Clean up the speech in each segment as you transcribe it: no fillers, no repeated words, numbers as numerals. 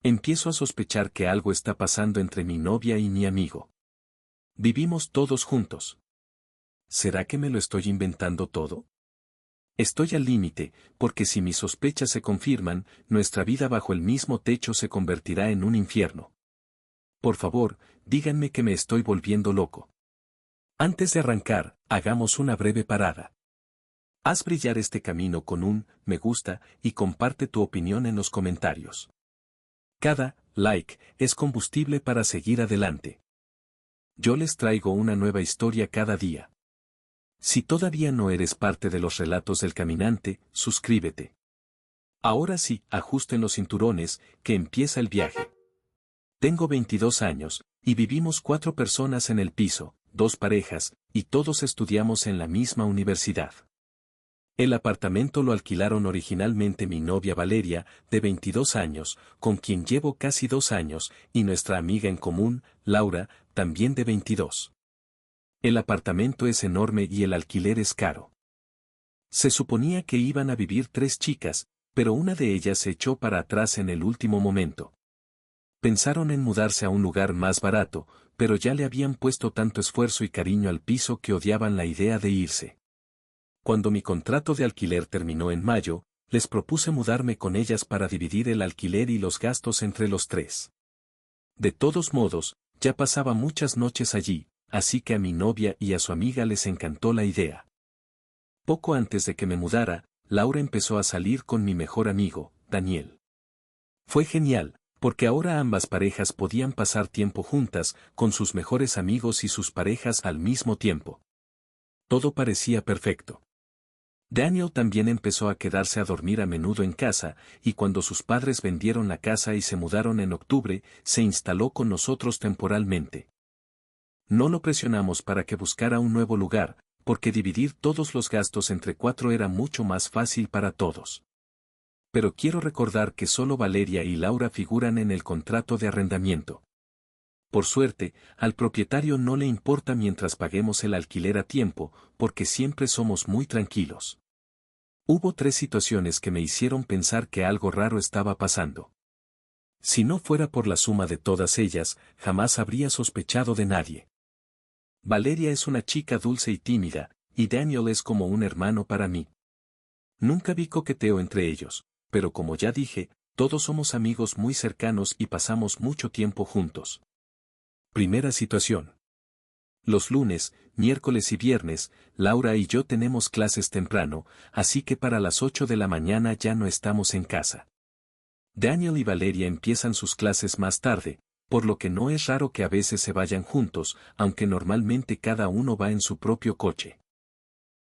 Empiezo a sospechar que algo está pasando entre mi novia y mi amigo. Vivimos todos juntos. ¿Será que me lo estoy inventando todo? Estoy al límite, porque si mis sospechas se confirman, nuestra vida bajo el mismo techo se convertirá en un infierno. Por favor, díganme que me estoy volviendo loco. Antes de arrancar, hagamos una breve parada. Haz brillar este camino con un me gusta y comparte tu opinión en los comentarios. Cada like es combustible para seguir adelante. Yo les traigo una nueva historia cada día. Si todavía no eres parte de los relatos del caminante, suscríbete. Ahora sí, ajusten los cinturones, que empieza el viaje. Tengo 22 años, y vivimos 4 personas en el piso, 2 parejas, y todos estudiamos en la misma universidad. El apartamento lo alquilaron originalmente mi novia Valeria, de 22 años, con quien llevo casi 2 años, y nuestra amiga en común, Laura, también de 22. El apartamento es enorme y el alquiler es caro. Se suponía que iban a vivir 3 chicas, pero una de ellas se echó para atrás en el último momento. Pensaron en mudarse a un lugar más barato, pero ya le habían puesto tanto esfuerzo y cariño al piso que odiaban la idea de irse. Cuando mi contrato de alquiler terminó en mayo, les propuse mudarme con ellas para dividir el alquiler y los gastos entre los 3. De todos modos, ya pasaba muchas noches allí, así que a mi novia y a su amiga les encantó la idea. Poco antes de que me mudara, Laura empezó a salir con mi mejor amigo, Daniel. Fue genial, porque ahora ambas parejas podían pasar tiempo juntas, con sus mejores amigos y sus parejas al mismo tiempo. Todo parecía perfecto. Daniel también empezó a quedarse a dormir a menudo en casa, y cuando sus padres vendieron la casa y se mudaron en octubre, se instaló con nosotros temporalmente. No lo presionamos para que buscara un nuevo lugar, porque dividir todos los gastos entre 4 era mucho más fácil para todos. Pero quiero recordar que solo Valeria y Laura figuran en el contrato de arrendamiento. Por suerte, al propietario no le importa mientras paguemos el alquiler a tiempo, porque siempre somos muy tranquilos. Hubo 3 situaciones que me hicieron pensar que algo raro estaba pasando. Si no fuera por la suma de todas ellas, jamás habría sospechado de nadie. Valeria es una chica dulce y tímida, y Daniel es como un hermano para mí. Nunca vi coqueteo entre ellos, pero como ya dije, todos somos amigos muy cercanos y pasamos mucho tiempo juntos. Primera situación. Los lunes, miércoles y viernes, Laura y yo tenemos clases temprano, así que para las 8 de la mañana ya no estamos en casa. Daniel y Valeria empiezan sus clases más tarde, por lo que no es raro que a veces se vayan juntos, aunque normalmente cada uno va en su propio coche.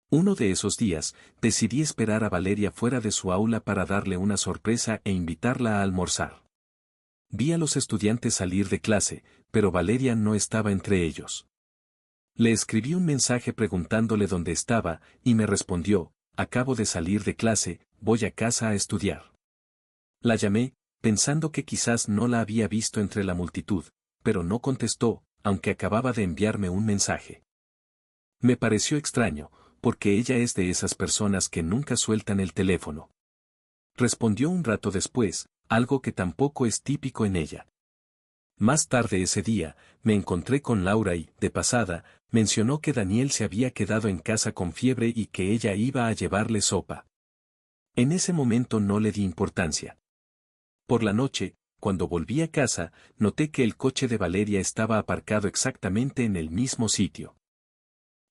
Uno de esos días, decidí esperar a Valeria fuera de su aula para darle una sorpresa e invitarla a almorzar. Vi a los estudiantes salir de clase, pero Valeria no estaba entre ellos. Le escribí un mensaje preguntándole dónde estaba, y me respondió, acabo de salir de clase, voy a casa a estudiar. La llamé, pensando que quizás no la había visto entre la multitud, pero no contestó, aunque acababa de enviarme un mensaje. Me pareció extraño, porque ella es de esas personas que nunca sueltan el teléfono. Respondió un rato después, algo que tampoco es típico en ella. Más tarde ese día, me encontré con Laura y, de pasada, mencionó que Daniel se había quedado en casa con fiebre y que ella iba a llevarle sopa. En ese momento no le di importancia. Por la noche, cuando volví a casa, noté que el coche de Valeria estaba aparcado exactamente en el mismo sitio.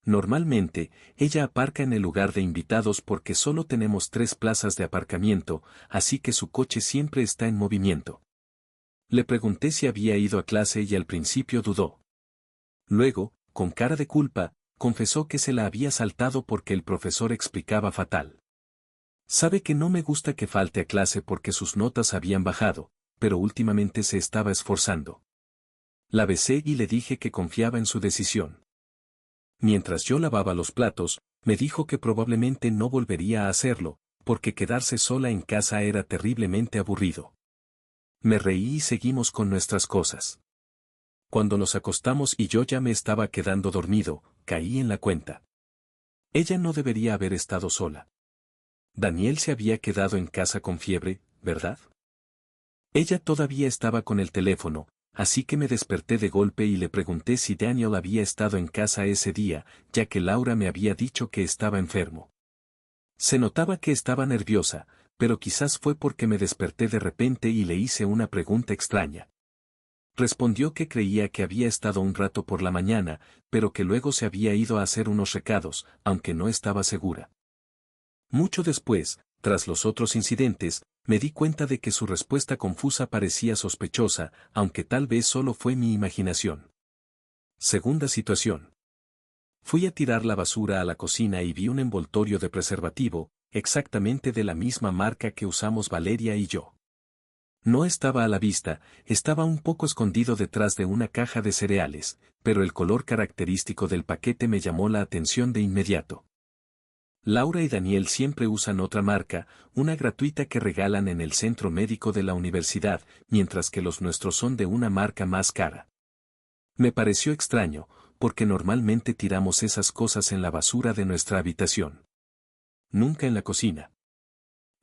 Normalmente, ella aparca en el lugar de invitados porque solo tenemos 3 plazas de aparcamiento, así que su coche siempre está en movimiento. Le pregunté si había ido a clase y al principio dudó. Luego, con cara de culpa, confesó que se la había saltado porque el profesor explicaba fatal. Sabe que no me gusta que falte a clase porque sus notas habían bajado, pero últimamente se estaba esforzando. La besé y le dije que confiaba en su decisión. Mientras yo lavaba los platos, me dijo que probablemente no volvería a hacerlo, porque quedarse sola en casa era terriblemente aburrido. Me reí y seguimos con nuestras cosas. Cuando nos acostamos y yo ya me estaba quedando dormido, caí en la cuenta. Ella no debería haber estado sola. Daniel se había quedado en casa con fiebre, ¿verdad? Ella todavía estaba con el teléfono, así que me desperté de golpe y le pregunté si Daniel había estado en casa ese día, ya que Laura me había dicho que estaba enfermo. Se notaba que estaba nerviosa, pero quizás fue porque me desperté de repente y le hice una pregunta extraña. Respondió que creía que había estado un rato por la mañana, pero que luego se había ido a hacer unos recados, aunque no estaba segura. Mucho después, tras los otros incidentes, me di cuenta de que su respuesta confusa parecía sospechosa, aunque tal vez solo fue mi imaginación. Segunda situación. Fui a tirar la basura a la cocina y vi un envoltorio de preservativo, exactamente de la misma marca que usamos Valeria y yo. No estaba a la vista, estaba un poco escondido detrás de una caja de cereales, pero el color característico del paquete me llamó la atención de inmediato. Laura y Daniel siempre usan otra marca, una gratuita que regalan en el centro médico de la universidad, mientras que los nuestros son de una marca más cara. Me pareció extraño, porque normalmente tiramos esas cosas en la basura de nuestra habitación. Nunca en la cocina.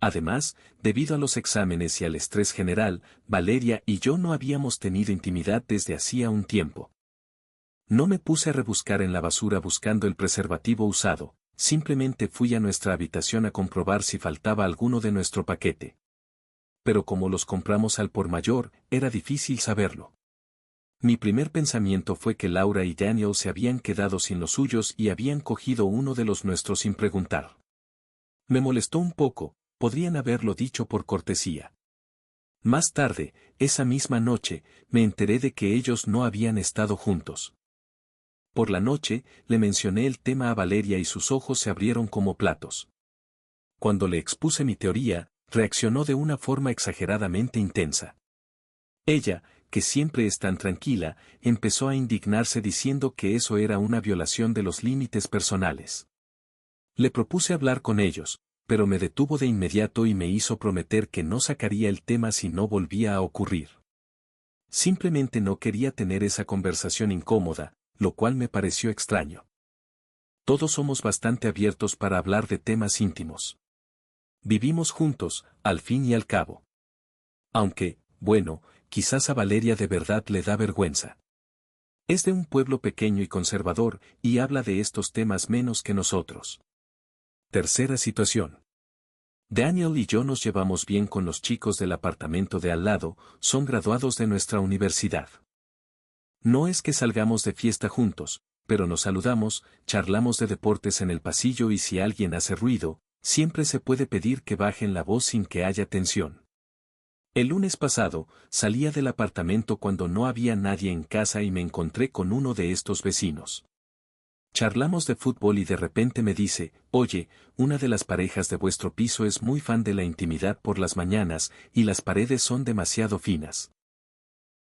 Además, debido a los exámenes y al estrés general, Valeria y yo no habíamos tenido intimidad desde hacía un tiempo. No me puse a rebuscar en la basura buscando el preservativo usado, simplemente fui a nuestra habitación a comprobar si faltaba alguno de nuestro paquete. Pero como los compramos al por mayor, era difícil saberlo. Mi primer pensamiento fue que Laura y Daniel se habían quedado sin los suyos y habían cogido uno de los nuestros sin preguntar. Me molestó un poco, podrían haberlo dicho por cortesía. Más tarde, esa misma noche, me enteré de que ellos no habían estado juntos. Por la noche, le mencioné el tema a Valeria y sus ojos se abrieron como platos. Cuando le expuse mi teoría, reaccionó de una forma exageradamente intensa. Ella, que siempre es tan tranquila, empezó a indignarse diciendo que eso era una violación de los límites personales. Le propuse hablar con ellos, pero me detuvo de inmediato y me hizo prometer que no sacaría el tema si no volvía a ocurrir. Simplemente no quería tener esa conversación incómoda, lo cual me pareció extraño. Todos somos bastante abiertos para hablar de temas íntimos. Vivimos juntos, al fin y al cabo. Aunque, bueno, quizás a Valeria de verdad le da vergüenza. Es de un pueblo pequeño y conservador, y habla de estos temas menos que nosotros. Tercera situación. Daniel y yo nos llevamos bien con los chicos del apartamento de al lado, son graduados de nuestra universidad. No es que salgamos de fiesta juntos, pero nos saludamos, charlamos de deportes en el pasillo y si alguien hace ruido, siempre se puede pedir que bajen la voz sin que haya tensión. El lunes pasado, salía del apartamento cuando no había nadie en casa y me encontré con uno de estos vecinos. Charlamos de fútbol y de repente me dice, oye, una de las parejas de vuestro piso es muy fan de la intimidad por las mañanas y las paredes son demasiado finas.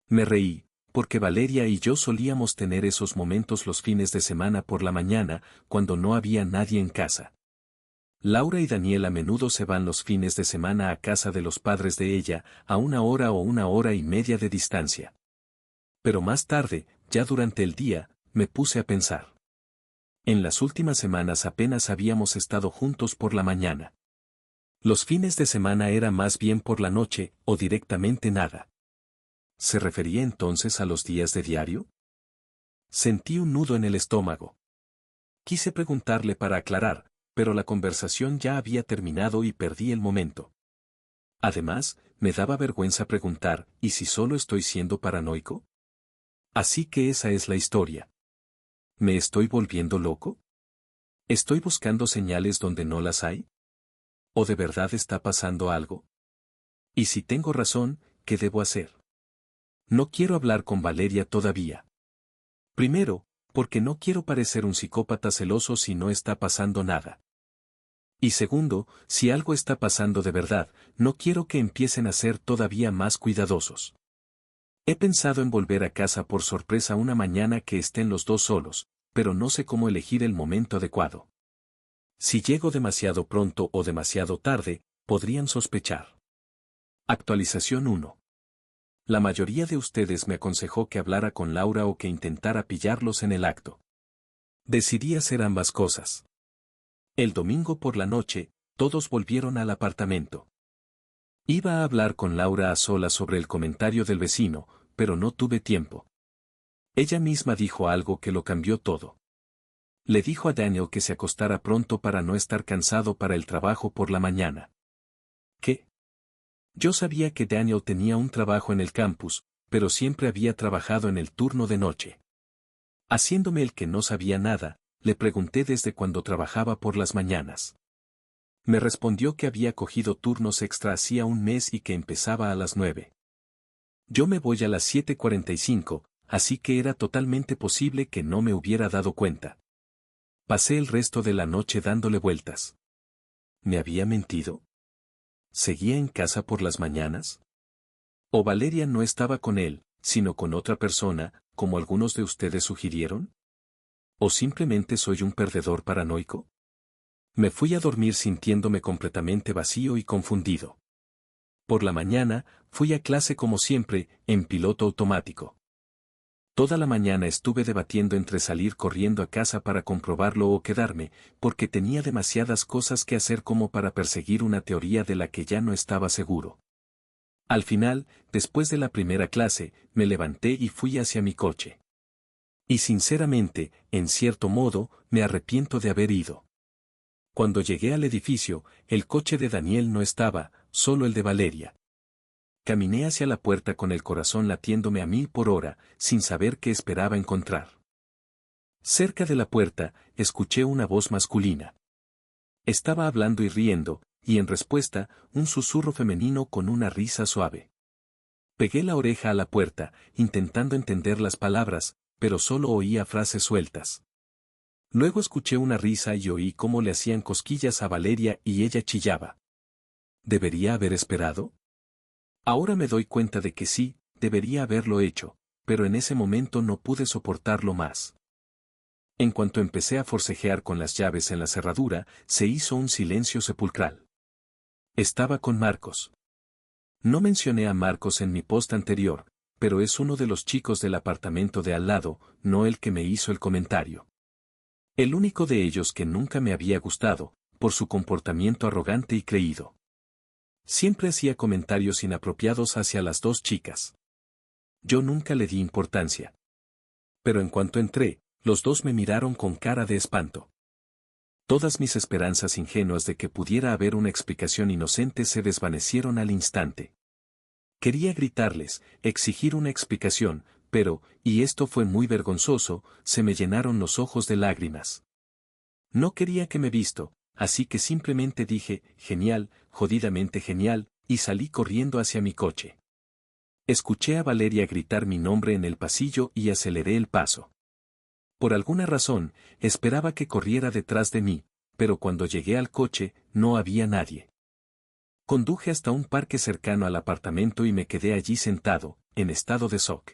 Me reí, porque Valeria y yo solíamos tener esos momentos los fines de semana por la mañana, cuando no había nadie en casa. Laura y Daniel a menudo se van los fines de semana a casa de los padres de ella, a 1 hora o 1 hora y media de distancia. Pero más tarde, ya durante el día, me puse a pensar. En las últimas semanas apenas habíamos estado juntos por la mañana. Los fines de semana era más bien por la noche, o directamente nada. ¿Se refería entonces a los días de diario? Sentí un nudo en el estómago. Quise preguntarle para aclarar, pero la conversación ya había terminado y perdí el momento. Además, me daba vergüenza preguntar, ¿y si solo estoy siendo paranoico? Así que esa es la historia. ¿Me estoy volviendo loco? ¿Estoy buscando señales donde no las hay? ¿O de verdad está pasando algo? Y si tengo razón, ¿qué debo hacer? No quiero hablar con Valeria todavía. Primero, porque no quiero parecer un psicópata celoso si no está pasando nada. Y segundo, si algo está pasando de verdad, no quiero que empiecen a ser todavía más cuidadosos. He pensado en volver a casa por sorpresa una mañana que estén los dos solos, pero no sé cómo elegir el momento adecuado. Si llego demasiado pronto o demasiado tarde, podrían sospechar. Actualización 1. La mayoría de ustedes me aconsejó que hablara con Laura o que intentara pillarlos en el acto. Decidí hacer ambas cosas. El domingo por la noche, todos volvieron al apartamento. Iba a hablar con Laura a solas sobre el comentario del vecino, pero no tuve tiempo. Ella misma dijo algo que lo cambió todo. Le dijo a Daniel que se acostara pronto para no estar cansado para el trabajo por la mañana. ¿Qué? Yo sabía que Daniel tenía un trabajo en el campus, pero siempre había trabajado en el turno de noche. Haciéndome el que no sabía nada, le pregunté desde cuando trabajaba por las mañanas. Me respondió que había cogido turnos extra hacía un mes y que empezaba a las 9. Yo me voy a las 7:45, así que era totalmente posible que no me hubiera dado cuenta. Pasé el resto de la noche dándole vueltas. ¿Me había mentido? ¿Seguía en casa por las mañanas? ¿O Valeria no estaba con él, sino con otra persona, como algunos de ustedes sugirieron? ¿O simplemente soy un perdedor paranoico? Me fui a dormir sintiéndome completamente vacío y confundido. Por la mañana, fui a clase como siempre, en piloto automático. Toda la mañana estuve debatiendo entre salir corriendo a casa para comprobarlo o quedarme, porque tenía demasiadas cosas que hacer como para perseguir una teoría de la que ya no estaba seguro. Al final, después de la primera clase, me levanté y fui hacia mi coche. Y sinceramente, en cierto modo, me arrepiento de haber ido. Cuando llegué al edificio, el coche de Daniel no estaba, solo el de Valeria. Caminé hacia la puerta con el corazón latiéndome a 1000 por hora, sin saber qué esperaba encontrar. Cerca de la puerta, escuché una voz masculina. Estaba hablando y riendo, y en respuesta, un susurro femenino con una risa suave. Pegué la oreja a la puerta, intentando entender las palabras, pero solo oía frases sueltas. Luego escuché una risa y oí cómo le hacían cosquillas a Valeria y ella chillaba. ¿Debería haber esperado? Ahora me doy cuenta de que sí, debería haberlo hecho, pero en ese momento no pude soportarlo más. En cuanto empecé a forcejear con las llaves en la cerradura, se hizo un silencio sepulcral. Estaba con Marcos. No mencioné a Marcos en mi post anterior, pero es uno de los chicos del apartamento de al lado, no el que me hizo el comentario. El único de ellos que nunca me había gustado, por su comportamiento arrogante y creído. Siempre hacía comentarios inapropiados hacia las dos chicas. Yo nunca le di importancia. Pero en cuanto entré, los dos me miraron con cara de espanto. Todas mis esperanzas ingenuas de que pudiera haber una explicación inocente se desvanecieron al instante. Quería gritarles, exigir una explicación, pero, y esto fue muy vergonzoso, se me llenaron los ojos de lágrimas. No quería que me visto, así que simplemente dije, genial, jodidamente genial, y salí corriendo hacia mi coche. Escuché a Valeria gritar mi nombre en el pasillo y aceleré el paso. Por alguna razón, esperaba que corriera detrás de mí, pero cuando llegué al coche, no había nadie. Conduje hasta un parque cercano al apartamento y me quedé allí sentado, en estado de shock.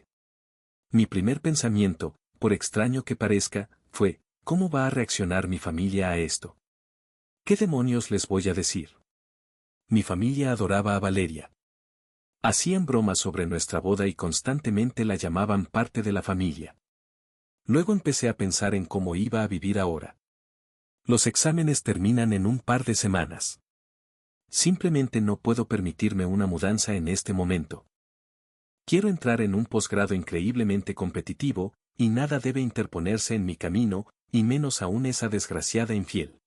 Mi primer pensamiento, por extraño que parezca, fue, ¿cómo va a reaccionar mi familia a esto? ¿Qué demonios les voy a decir? Mi familia adoraba a Valeria. Hacían bromas sobre nuestra boda y constantemente la llamaban parte de la familia. Luego empecé a pensar en cómo iba a vivir ahora. Los exámenes terminan en un par de semanas. Simplemente no puedo permitirme una mudanza en este momento. Quiero entrar en un posgrado increíblemente competitivo, y nada debe interponerse en mi camino, y menos aún esa desgraciada infiel.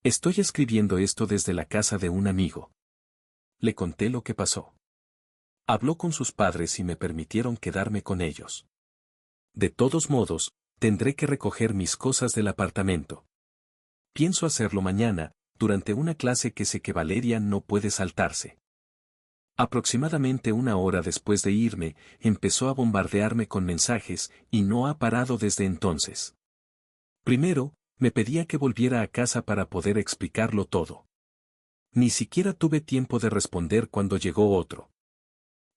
Estoy escribiendo esto desde la casa de un amigo. Le conté lo que pasó. Habló con sus padres y me permitieron quedarme con ellos. De todos modos, tendré que recoger mis cosas del apartamento. Pienso hacerlo mañana, durante una clase que sé que Valeria no puede saltarse. Aproximadamente una hora después de irme, empezó a bombardearme con mensajes, y no ha parado desde entonces. Primero, me pedía que volviera a casa para poder explicarlo todo. Ni siquiera tuve tiempo de responder cuando llegó otro.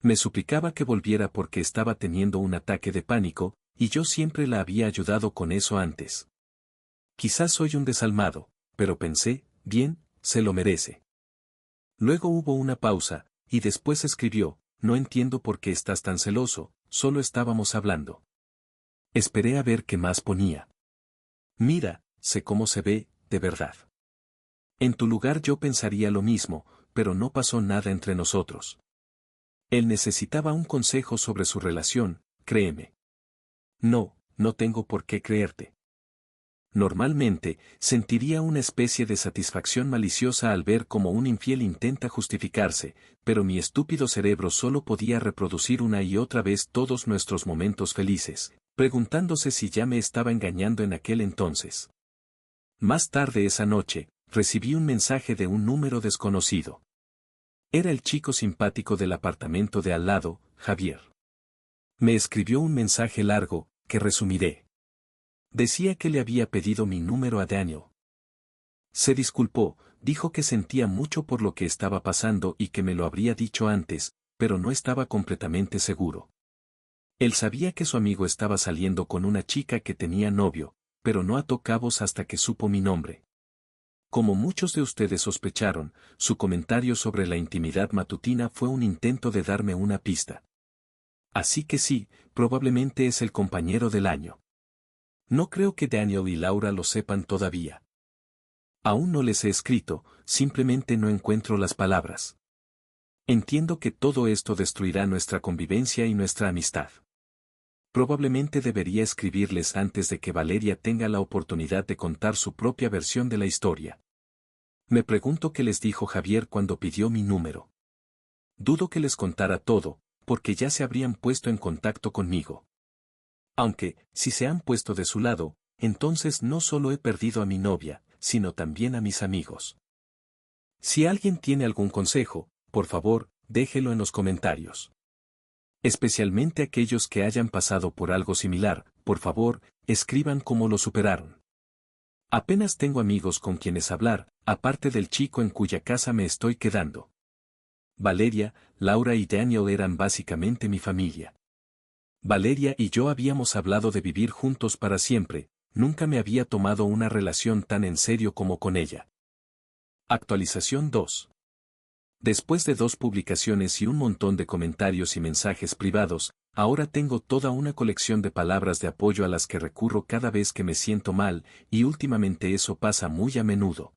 Me suplicaba que volviera porque estaba teniendo un ataque de pánico, y yo siempre la había ayudado con eso antes. Quizás soy un desalmado, pero pensé, bien, se lo merece. Luego hubo una pausa, y después escribió, no entiendo por qué estás tan celoso, solo estábamos hablando. Esperé a ver qué más ponía. Mira, sé cómo se ve, de verdad. En tu lugar yo pensaría lo mismo, pero no pasó nada entre nosotros. Él necesitaba un consejo sobre su relación, créeme. No, no tengo por qué creerte. Normalmente, sentiría una especie de satisfacción maliciosa al ver cómo un infiel intenta justificarse, pero mi estúpido cerebro solo podía reproducir una y otra vez todos nuestros momentos felices, preguntándose si ya me estaba engañando en aquel entonces. Más tarde esa noche, recibí un mensaje de un número desconocido. Era el chico simpático del apartamento de al lado, Javier. Me escribió un mensaje largo, que resumiré. Decía que le había pedido mi número a Daniel. Se disculpó, dijo que sentía mucho por lo que estaba pasando y que me lo habría dicho antes, pero no estaba completamente seguro. Él sabía que su amigo estaba saliendo con una chica que tenía novio, pero no ató cabos hasta que supo mi nombre. Como muchos de ustedes sospecharon, su comentario sobre la intimidad matutina fue un intento de darme una pista. Así que sí, probablemente es el compañero del año. No creo que Daniel y Laura lo sepan todavía. Aún no les he escrito, simplemente no encuentro las palabras. Entiendo que todo esto destruirá nuestra convivencia y nuestra amistad. Probablemente debería escribirles antes de que Valeria tenga la oportunidad de contar su propia versión de la historia. Me pregunto qué les dijo Javier cuando pidió mi número. Dudo que les contara todo, porque ya se habrían puesto en contacto conmigo. Aunque, si se han puesto de su lado, entonces no solo he perdido a mi novia, sino también a mis amigos. Si alguien tiene algún consejo, por favor, déjelo en los comentarios. Especialmente aquellos que hayan pasado por algo similar, por favor, escriban cómo lo superaron. Apenas tengo amigos con quienes hablar, aparte del chico en cuya casa me estoy quedando. Valeria, Laura y Daniel eran básicamente mi familia. Valeria y yo habíamos hablado de vivir juntos para siempre, nunca me había tomado una relación tan en serio como con ella. Actualización 2. Después de 2 publicaciones y un montón de comentarios y mensajes privados, ahora tengo toda una colección de palabras de apoyo a las que recurro cada vez que me siento mal, y últimamente eso pasa muy a menudo.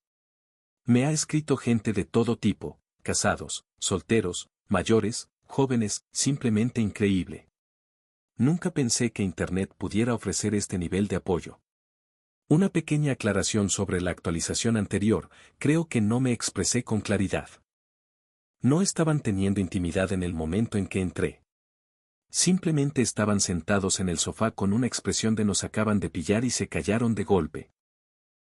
Me ha escrito gente de todo tipo, casados, solteros, mayores, jóvenes, simplemente increíble. Nunca pensé que Internet pudiera ofrecer este nivel de apoyo. Una pequeña aclaración sobre la actualización anterior, creo que no me expresé con claridad. No estaban teniendo intimidad en el momento en que entré. Simplemente estaban sentados en el sofá con una expresión de nos acaban de pillar y se callaron de golpe.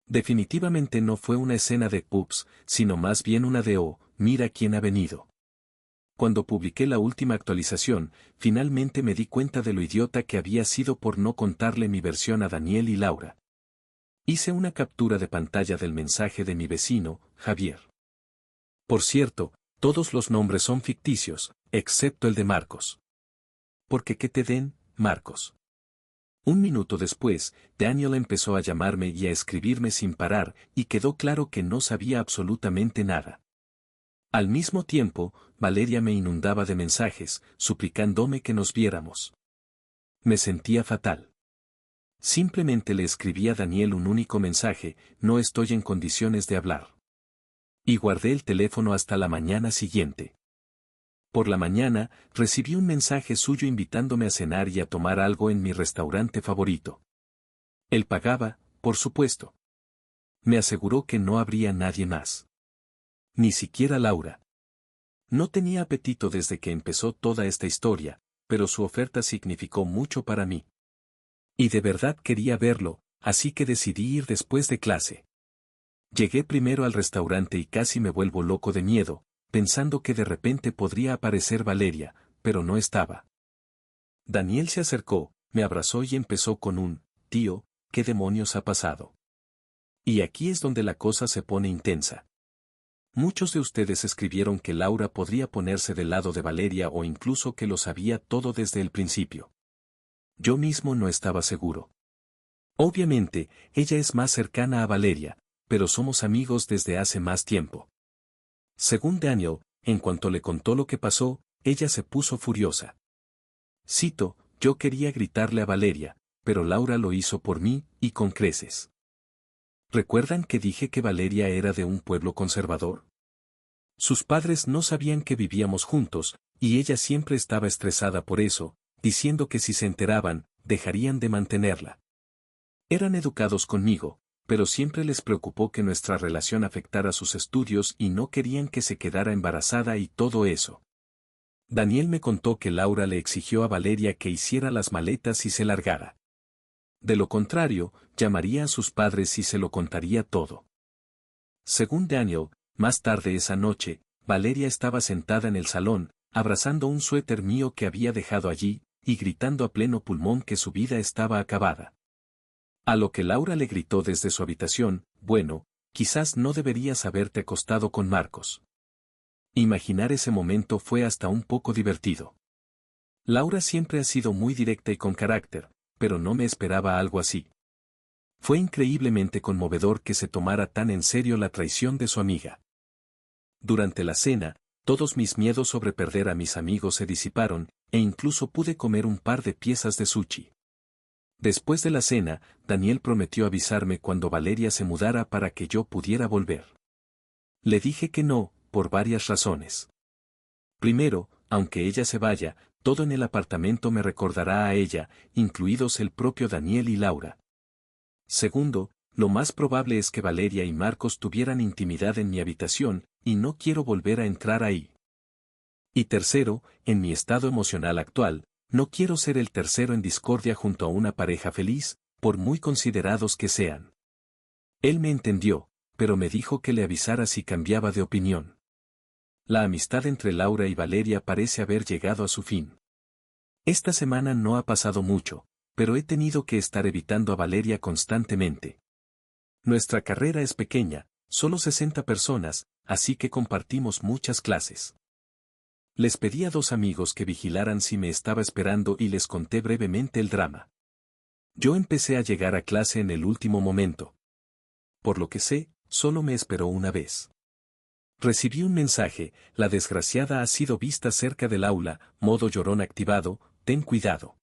Definitivamente no fue una escena de ups, sino más bien una de oh, mira quién ha venido. Cuando publiqué la última actualización, finalmente me di cuenta de lo idiota que había sido por no contarle mi versión a Daniel y Laura. Hice una captura de pantalla del mensaje de mi vecino, Javier. Por cierto, todos los nombres son ficticios, excepto el de Marcos. Porque que te den, Marcos. Un minuto después, Daniel empezó a llamarme y a escribirme sin parar, y quedó claro que no sabía absolutamente nada. Al mismo tiempo, Valeria me inundaba de mensajes, suplicándome que nos viéramos. Me sentía fatal. Simplemente le escribí a Daniel un único mensaje, no estoy en condiciones de hablar. Y guardé el teléfono hasta la mañana siguiente. Por la mañana, recibí un mensaje suyo invitándome a cenar y a tomar algo en mi restaurante favorito. Él pagaba, por supuesto. Me aseguró que no habría nadie más. Ni siquiera Laura. No tenía apetito desde que empezó toda esta historia, pero su oferta significó mucho para mí. Y de verdad quería verlo, así que decidí ir después de clase. Llegué primero al restaurante y casi me vuelvo loco de miedo, pensando que de repente podría aparecer Valeria, pero no estaba. Daniel se acercó, me abrazó y empezó con un, tío, ¿qué demonios ha pasado? Y aquí es donde la cosa se pone intensa. Muchos de ustedes escribieron que Laura podría ponerse del lado de Valeria o incluso que lo sabía todo desde el principio. Yo mismo no estaba seguro. Obviamente, ella es más cercana a Valeria, pero somos amigos desde hace más tiempo. Según Daniel, en cuanto le contó lo que pasó, ella se puso furiosa. Cito, yo quería gritarle a Valeria, pero Laura lo hizo por mí, y con creces. ¿Recuerdan que dije que Valeria era de un pueblo conservador? Sus padres no sabían que vivíamos juntos, y ella siempre estaba estresada por eso, diciendo que si se enteraban, dejarían de mantenerla. Eran educados conmigo, pero siempre les preocupó que nuestra relación afectara sus estudios y no querían que se quedara embarazada y todo eso. Daniel me contó que Laura le exigió a Valeria que hiciera las maletas y se largara. De lo contrario, llamaría a sus padres y se lo contaría todo. Según Daniel, más tarde esa noche, Valeria estaba sentada en el salón, abrazando un suéter mío que había dejado allí, y gritando a pleno pulmón que su vida estaba acabada. A lo que Laura le gritó desde su habitación, bueno, quizás no deberías haberte acostado con Marcos. Imaginar ese momento fue hasta un poco divertido. Laura siempre ha sido muy directa y con carácter, pero no me esperaba algo así. Fue increíblemente conmovedor que se tomara tan en serio la traición de su amiga. Durante la cena, todos mis miedos sobre perder a mis amigos se disiparon, e incluso pude comer un par de piezas de sushi. Después de la cena, Daniel prometió avisarme cuando Valeria se mudara para que yo pudiera volver. Le dije que no, por varias razones. Primero, aunque ella se vaya, todo en el apartamento me recordará a ella, incluidos el propio Daniel y Laura. Segundo, lo más probable es que Valeria y Marcos tuvieran intimidad en mi habitación, y no quiero volver a entrar ahí. Y tercero, en mi estado emocional actual, no quiero ser el tercero en discordia junto a una pareja feliz, por muy considerados que sean. Él me entendió, pero me dijo que le avisara si cambiaba de opinión. La amistad entre Laura y Valeria parece haber llegado a su fin. Esta semana no ha pasado mucho, pero he tenido que estar evitando a Valeria constantemente. Nuestra carrera es pequeña, solo 60 personas, así que compartimos muchas clases. Les pedí a 2 amigos que vigilaran si me estaba esperando y les conté brevemente el drama. Yo empecé a llegar a clase en el último momento. Por lo que sé, solo me esperó una vez. Recibí un mensaje, la desgraciada ha sido vista cerca del aula, modo llorón activado, ten cuidado.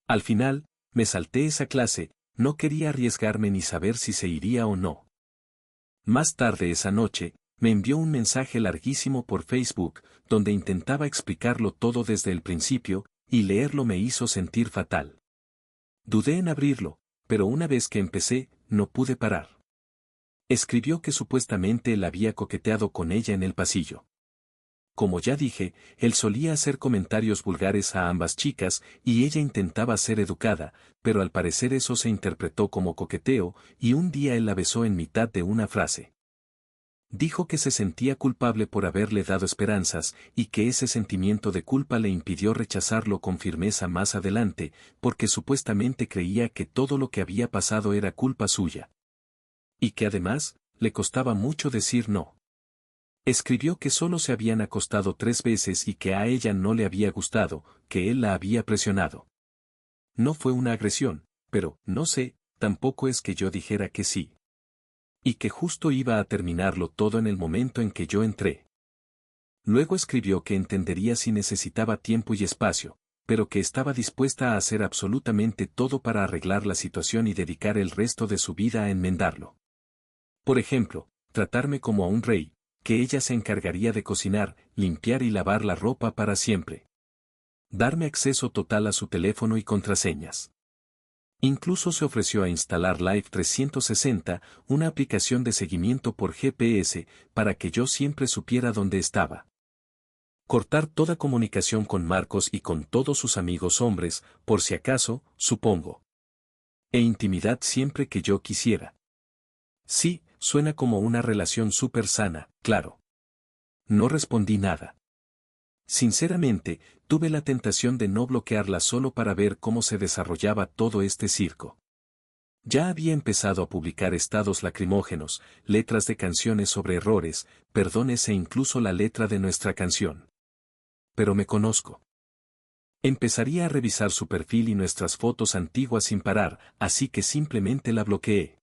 Al final, me salté esa clase, no quería arriesgarme ni saber si se iría o no. Más tarde esa noche, me envió un mensaje larguísimo por Facebook, donde intentaba explicarlo todo desde el principio, y leerlo me hizo sentir fatal. Dudé en abrirlo, pero una vez que empecé, no pude parar. Escribió que supuestamente él había coqueteado con ella en el pasillo. Como ya dije, él solía hacer comentarios vulgares a ambas chicas, y ella intentaba ser educada, pero al parecer eso se interpretó como coqueteo, y un día él la besó en mitad de una frase. Dijo que se sentía culpable por haberle dado esperanzas, y que ese sentimiento de culpa le impidió rechazarlo con firmeza más adelante, porque supuestamente creía que todo lo que había pasado era culpa suya. Y que además, le costaba mucho decir no. Escribió que solo se habían acostado 3 veces y que a ella no le había gustado, que él la había presionado. No fue una agresión, pero, no sé, tampoco es que yo dijera que sí. Y que justo iba a terminarlo todo en el momento en que yo entré. Luego escribió que entendería si necesitaba tiempo y espacio, pero que estaba dispuesta a hacer absolutamente todo para arreglar la situación y dedicar el resto de su vida a enmendarlo. Por ejemplo, tratarme como a un rey, que ella se encargaría de cocinar, limpiar y lavar la ropa para siempre. Darme acceso total a su teléfono y contraseñas. Incluso se ofreció a instalar Live 360, una aplicación de seguimiento por GPS, para que yo siempre supiera dónde estaba. Cortar toda comunicación con Marcos y con todos sus amigos hombres, por si acaso, supongo. E intimidad siempre que yo quisiera. Sí, suena como una relación súper sana, claro. No respondí nada. Sinceramente, tuve la tentación de no bloquearla solo para ver cómo se desarrollaba todo este circo. Ya había empezado a publicar estados lacrimógenos, letras de canciones sobre errores, perdones e incluso la letra de nuestra canción. Pero me conozco. Empezaría a revisar su perfil y nuestras fotos antiguas sin parar, así que simplemente la bloqueé.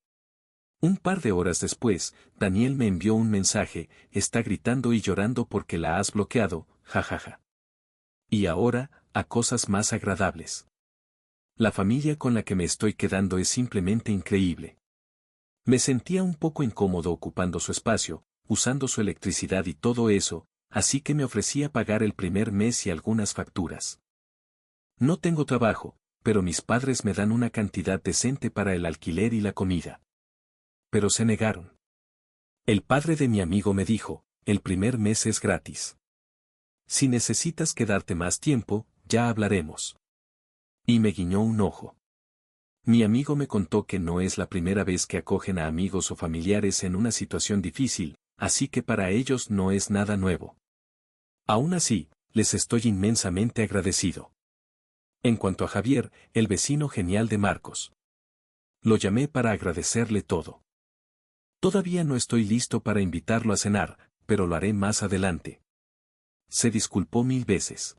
Un par de horas después, Daniel me envió un mensaje, está gritando y llorando porque la has bloqueado, jajaja. Y ahora, a cosas más agradables. La familia con la que me estoy quedando es simplemente increíble. Me sentía un poco incómodo ocupando su espacio, usando su electricidad y todo eso, así que me ofrecí a pagar el primer mes y algunas facturas. No tengo trabajo, pero mis padres me dan una cantidad decente para el alquiler y la comida. Pero se negaron. El padre de mi amigo me dijo, el primer mes es gratis. Si necesitas quedarte más tiempo, ya hablaremos. Y me guiñó un ojo. Mi amigo me contó que no es la primera vez que acogen a amigos o familiares en una situación difícil, así que para ellos no es nada nuevo. Aún así, les estoy inmensamente agradecido. En cuanto a Javier, el vecino genial de Marcos. Lo llamé para agradecerle todo. Todavía no estoy listo para invitarlo a cenar, pero lo haré más adelante. Se disculpó 1000 veces.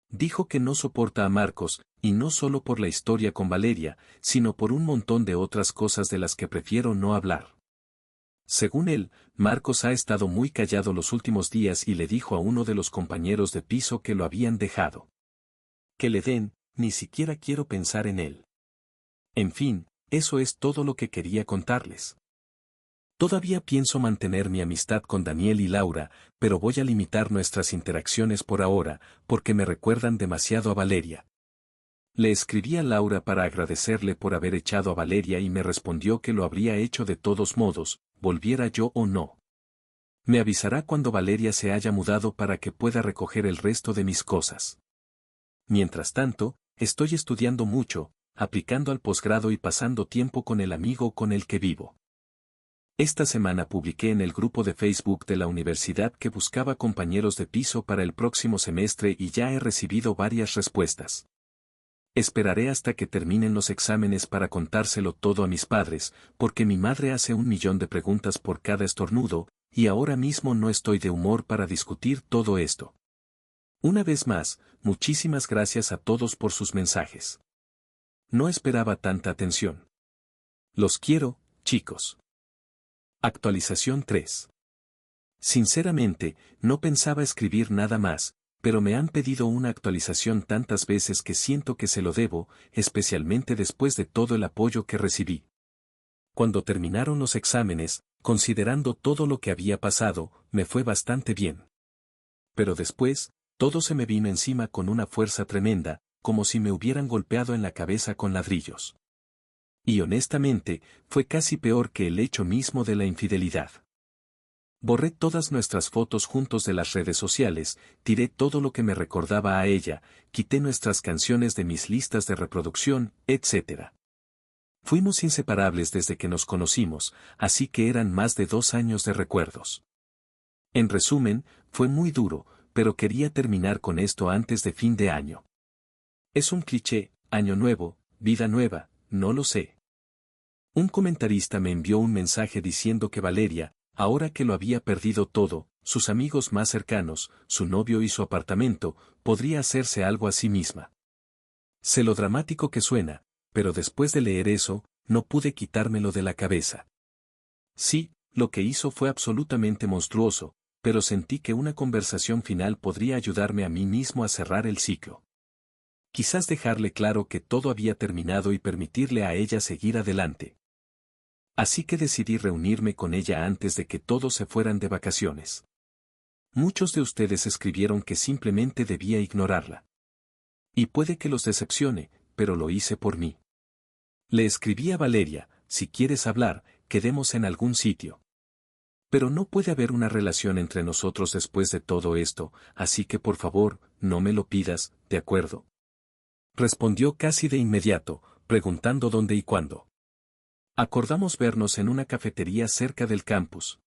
Dijo que no soporta a Marcos, y no solo por la historia con Valeria, sino por un montón de otras cosas de las que prefiero no hablar. Según él, Marcos ha estado muy callado los últimos días y le dijo a uno de los compañeros de piso que lo habían dejado. Que le den, ni siquiera quiero pensar en él. En fin, eso es todo lo que quería contarles. Todavía pienso mantener mi amistad con Daniel y Laura, pero voy a limitar nuestras interacciones por ahora, porque me recuerdan demasiado a Valeria. Le escribí a Laura para agradecerle por haber echado a Valeria y me respondió que lo habría hecho de todos modos, volviera yo o no. Me avisará cuando Valeria se haya mudado para que pueda recoger el resto de mis cosas. Mientras tanto, estoy estudiando mucho, aplicando al posgrado y pasando tiempo con el amigo con el que vivo. Esta semana publiqué en el grupo de Facebook de la universidad que buscaba compañeros de piso para el próximo semestre y ya he recibido varias respuestas. Esperaré hasta que terminen los exámenes para contárselo todo a mis padres, porque mi madre hace 1.000.000 de preguntas por cada estornudo, y ahora mismo no estoy de humor para discutir todo esto. Una vez más, muchísimas gracias a todos por sus mensajes. No esperaba tanta atención. Los quiero, chicos. Actualización 3. Sinceramente, no pensaba escribir nada más, pero me han pedido una actualización tantas veces que siento que se lo debo, especialmente después de todo el apoyo que recibí. Cuando terminaron los exámenes, considerando todo lo que había pasado, me fue bastante bien. Pero después, todo se me vino encima con una fuerza tremenda, como si me hubieran golpeado en la cabeza con ladrillos. Y honestamente, fue casi peor que el hecho mismo de la infidelidad. Borré todas nuestras fotos juntos de las redes sociales, tiré todo lo que me recordaba a ella, quité nuestras canciones de mis listas de reproducción, etc. Fuimos inseparables desde que nos conocimos, así que eran más de 2 años de recuerdos. En resumen, fue muy duro, pero quería terminar con esto antes de fin de año. Es un cliché, año nuevo, vida nueva, no lo sé. Un comentarista me envió un mensaje diciendo que Valeria, ahora que lo había perdido todo, sus amigos más cercanos, su novio y su apartamento, podría hacerse algo a sí misma. Sé lo dramático que suena, pero después de leer eso, no pude quitármelo de la cabeza. Sí, lo que hizo fue absolutamente monstruoso, pero sentí que una conversación final podría ayudarme a mí mismo a cerrar el ciclo. Quizás dejarle claro que todo había terminado y permitirle a ella seguir adelante. Así que decidí reunirme con ella antes de que todos se fueran de vacaciones. Muchos de ustedes escribieron que simplemente debía ignorarla. Y puede que los decepcione, pero lo hice por mí. Le escribí a Valeria, si quieres hablar, quedemos en algún sitio. Pero no puede haber una relación entre nosotros después de todo esto, así que por favor, no me lo pidas, ¿de acuerdo? Respondió casi de inmediato, preguntando dónde y cuándo. Acordamos vernos en una cafetería cerca del campus.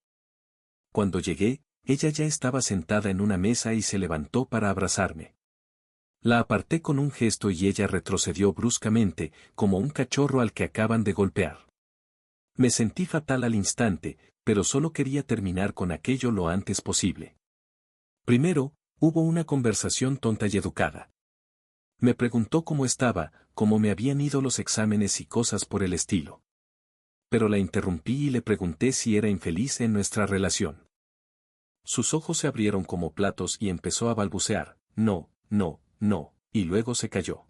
Cuando llegué, ella ya estaba sentada en una mesa y se levantó para abrazarme. La aparté con un gesto y ella retrocedió bruscamente, como un cachorro al que acaban de golpear. Me sentí fatal al instante, pero solo quería terminar con aquello lo antes posible. Primero, hubo una conversación tonta y educada. Me preguntó cómo estaba, cómo me habían ido los exámenes y cosas por el estilo. Pero la interrumpí y le pregunté si era infeliz en nuestra relación. Sus ojos se abrieron como platos y empezó a balbucear, no, no, no, y luego se calló.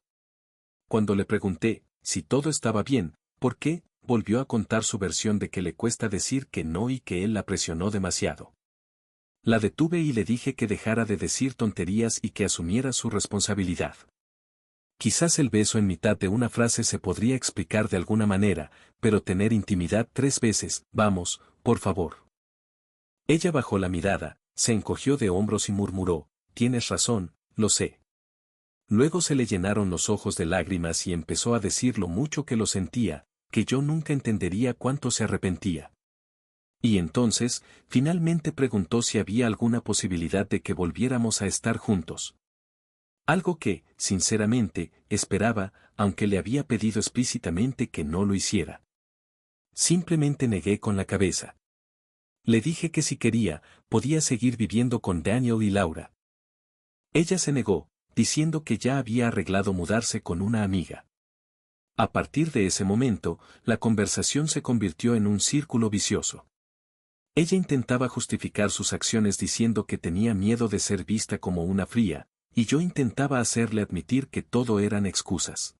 Cuando le pregunté si todo estaba bien, ¿por qué?, volvió a contar su versión de que le cuesta decir que no y que él la presionó demasiado. La detuve y le dije que dejara de decir tonterías y que asumiera su responsabilidad. Quizás el beso en mitad de una frase se podría explicar de alguna manera, pero tener intimidad 3 veces, vamos, por favor. Ella bajó la mirada, se encogió de hombros y murmuró, tienes razón, lo sé. Luego se le llenaron los ojos de lágrimas y empezó a decir lo mucho que lo sentía, que yo nunca entendería cuánto se arrepentía. Y entonces, finalmente preguntó si había alguna posibilidad de que volviéramos a estar juntos. Algo que, sinceramente, esperaba, aunque le había pedido explícitamente que no lo hiciera. Simplemente negué con la cabeza. Le dije que si quería, podía seguir viviendo con Daniel y Laura. Ella se negó, diciendo que ya había arreglado mudarse con una amiga. A partir de ese momento, la conversación se convirtió en un círculo vicioso. Ella intentaba justificar sus acciones diciendo que tenía miedo de ser vista como una fría, y yo intentaba hacerle admitir que todo eran excusas.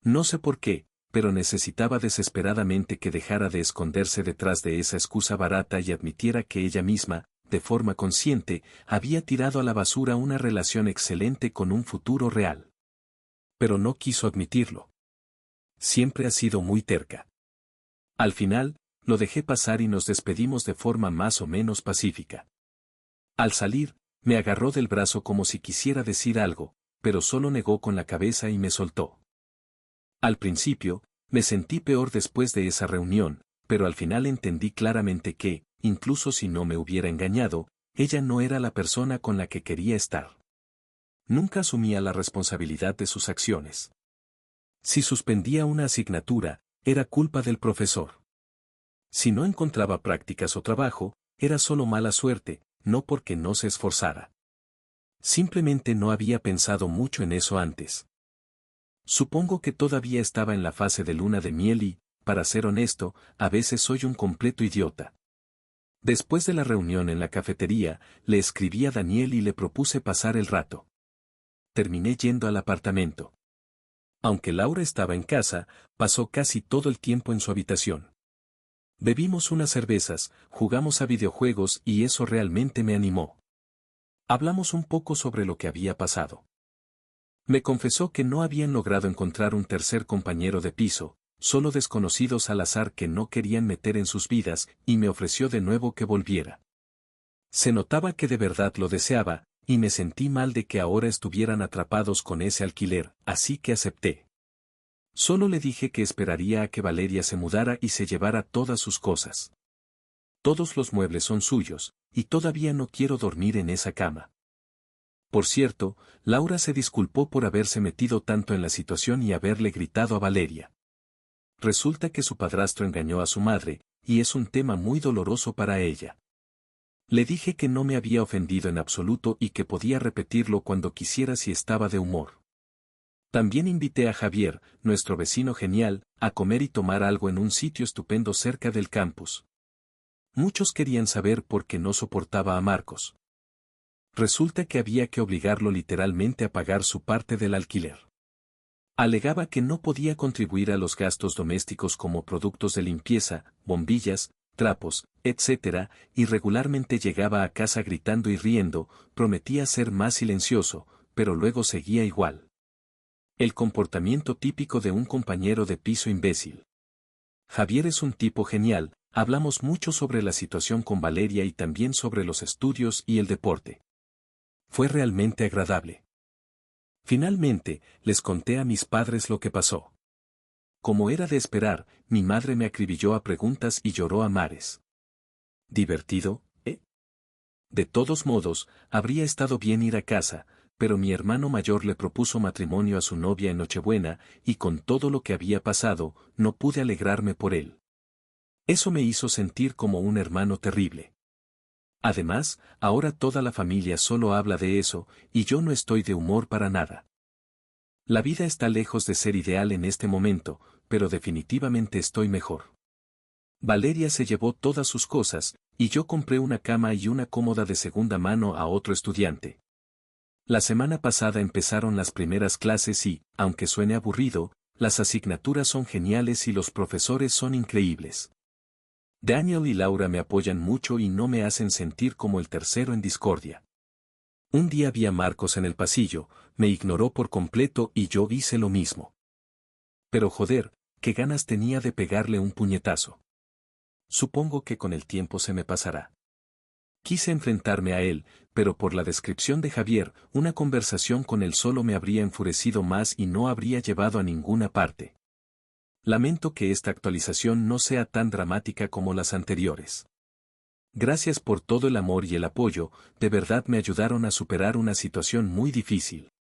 No sé por qué, pero necesitaba desesperadamente que dejara de esconderse detrás de esa excusa barata y admitiera que ella misma, de forma consciente, había tirado a la basura una relación excelente con un futuro real. Pero no quiso admitirlo. Siempre ha sido muy terca. Al final, lo dejé pasar y nos despedimos de forma más o menos pacífica. Al salir, me agarró del brazo como si quisiera decir algo, pero solo negó con la cabeza y me soltó. Al principio, me sentí peor después de esa reunión, pero al final entendí claramente que, incluso si no me hubiera engañado, ella no era la persona con la que quería estar. Nunca asumía la responsabilidad de sus acciones. Si suspendía una asignatura, era culpa del profesor. Si no encontraba prácticas o trabajo, era solo mala suerte, no porque no se esforzara. Simplemente no había pensado mucho en eso antes. Supongo que todavía estaba en la fase de luna de miel y, para ser honesto, a veces soy un completo idiota. Después de la reunión en la cafetería, le escribí a Daniel y le propuse pasar el rato. Terminé yendo al apartamento. Aunque Laura estaba en casa, pasó casi todo el tiempo en su habitación. Bebimos unas cervezas, jugamos a videojuegos y eso realmente me animó. Hablamos un poco sobre lo que había pasado. Me confesó que no habían logrado encontrar un tercer compañero de piso, solo desconocidos al azar que no querían meter en sus vidas, y me ofreció de nuevo que volviera. Se notaba que de verdad lo deseaba, y me sentí mal de que ahora estuvieran atrapados con ese alquiler, así que acepté. Solo le dije que esperaría a que Valeria se mudara y se llevara todas sus cosas. Todos los muebles son suyos, y todavía no quiero dormir en esa cama. Por cierto, Laura se disculpó por haberse metido tanto en la situación y haberle gritado a Valeria. Resulta que su padrastro engañó a su madre, y es un tema muy doloroso para ella. Le dije que no me había ofendido en absoluto y que podía repetirlo cuando quisiera si estaba de humor. También invité a Javier, nuestro vecino genial, a comer y tomar algo en un sitio estupendo cerca del campus. Muchos querían saber por qué no soportaba a Marcos. Resulta que había que obligarlo literalmente a pagar su parte del alquiler. Alegaba que no podía contribuir a los gastos domésticos como productos de limpieza, bombillas, trapos, etc., y regularmente llegaba a casa gritando y riendo, prometía ser más silencioso, pero luego seguía igual. El comportamiento típico de un compañero de piso imbécil. Javier es un tipo genial, hablamos mucho sobre la situación con Valeria y también sobre los estudios y el deporte. Fue realmente agradable. Finalmente, les conté a mis padres lo que pasó. Como era de esperar, mi madre me acribilló a preguntas y lloró a mares. ¿Divertido, eh? De todos modos, habría estado bien ir a casa, pero mi hermano mayor le propuso matrimonio a su novia en Nochebuena, y con todo lo que había pasado, no pude alegrarme por él. Eso me hizo sentir como un hermano terrible. Además, ahora toda la familia solo habla de eso, y yo no estoy de humor para nada. La vida está lejos de ser ideal en este momento, pero definitivamente estoy mejor. Valeria se llevó todas sus cosas, y yo compré una cama y una cómoda de segunda mano a otro estudiante. La semana pasada empezaron las primeras clases y, aunque suene aburrido, Las asignaturas son geniales y los profesores son increíbles. Daniel y Laura me apoyan mucho y no me hacen sentir como el tercero en discordia. Un día vi a Marcos en el pasillo, me ignoró por completo y yo hice lo mismo. Pero joder, qué ganas tenía de pegarle un puñetazo. Supongo que con el tiempo se me pasará. Quise enfrentarme a él, pero por la descripción de Javier, una conversación con él solo me habría enfurecido más y no habría llevado a ninguna parte. Lamento que esta actualización no sea tan dramática como las anteriores. Gracias por todo el amor y el apoyo, de verdad me ayudaron a superar una situación muy difícil.